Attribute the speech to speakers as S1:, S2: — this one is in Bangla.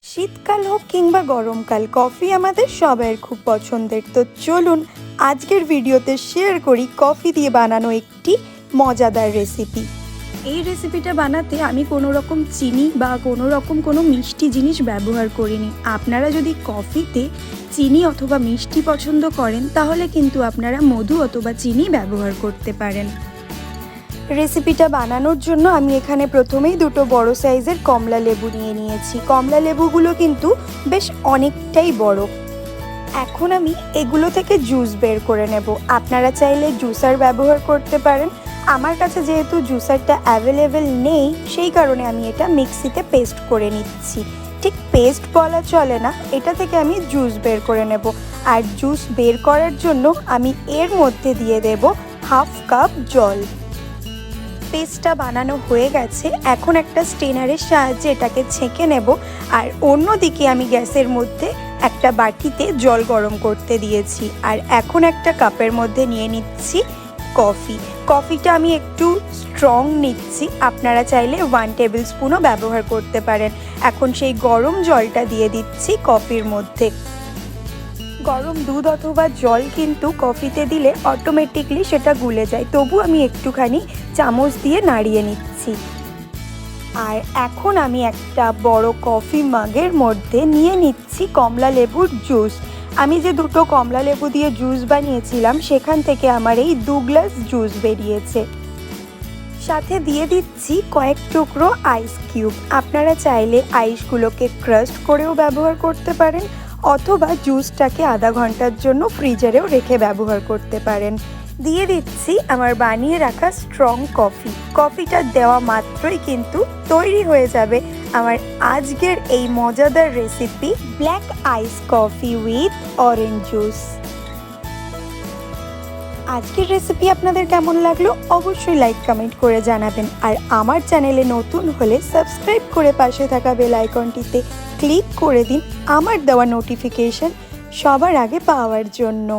S1: শীতকাল হোক কিংবা গরমকাল, কফি আমাদের সবাইয়ের খুব পছন্দের। তো চলুন আজকের ভিডিওতে শেয়ার করি কফি দিয়ে বানানো একটি মজাদার রেসিপি। এই রেসিপিটা বানাতে আমি কোনো রকম চিনি বা কোনো মিষ্টি জিনিস ব্যবহার করিনি। আপনারা যদি কফিতে চিনি অথবা মিষ্টি পছন্দ করেন তাহলে কিন্তু আপনারা মধু অথবা চিনি ব্যবহার করতে পারেন। রেসিপিটা বানানোর জন্য আমি এখানে প্রথমেই দুটো বড় সাইজের কমলা লেবু নিয়ে নিয়েছি। কমলা লেবুগুলো কিন্তু বেশ অনেকটাই বড়। এখন আমি এগুলো থেকে জুস বের করে নেব। আপনারা চাইলে জুসার ব্যবহার করতে পারেন। আমার কাছে যেহেতু জুসারটা অ্যাভেলেবেল নেই, সেই কারণে আমি এটা মিক্সিতে পেস্ট করে নিচ্ছি। ঠিক পেস্ট বলা চলে না, এটা থেকে আমি জুস বের করে নেব। আর জুস বের করার জন্য আমি এর মধ্যে দিয়ে দেব হাফ কাপ জল। পেস্টটা বানানো হয়ে গেছে। এখন একটা স্টেনারের সাহায্যে এটাকে ছেঁকে নেব। আর অন্যদিকে আমি গ্যাসের মধ্যে একটা বাটিতে জল গরম করতে দিয়েছি। আর এখন একটা কাপের মধ্যে নিয়ে নিচ্ছি কফিটা আমি একটু স্ট্রং নিচ্ছি। আপনারা চাইলে 1 টেবিল স্পুনও ব্যবহার করতে পারেন। এখন সেই গরম জলটা দিয়ে দিচ্ছি কফির মধ্যে। গরম দুধ অথবা জল কিন্তু কফিতে দিলে অটোমেটিকলি সেটা গুলে যায়, তবু আমি একটুখানি চামচ দিয়ে নাড়িয়ে নিচ্ছি। আর এখন আমি একটা বড় কফি মাগের মধ্যে নিয়ে নিচ্ছি কমলা লেবুর জুস। আমি যে দুটো কমলা লেবু দিয়ে জুস বানিয়েছিলাম সেখান থেকে আমার এই 2 গ্লাস জুস বেরিয়েছে। সাথে দিয়ে দিচ্ছি কয়েক টুকরো আইস কিউব। আপনারা চাইলে আইসগুলোকে ক্রাস্ট করেও ব্যবহার করতে পারেন অথবা জুসটাকে আধা ঘন্টার জন্য ফ্রিজারেও রেখে ব্যবহার করতে পারেন। দিয়ে দিচ্ছি আমার বানিয়ে রাখা স্ট্রং কফিটা দেওয়া মাত্রই কিন্তু তৈরি হয়ে যাবে আমার আজকের এই মজাদার recipe, black ice coffee with orange juice. আজকের রেসিপি আপনাদের কেমন লাগলো অবশ্যই লাইক কমেন্ট করে জানাবেন। আর আমার চ্যানেলে নতুন হলে সাবস্ক্রাইব করে পাশে থাকা বেল আইকনটিতে ক্লিক করে দিন আমার দেওয়া নোটিফিকেশন সবার আগে পাওয়ার জন্য।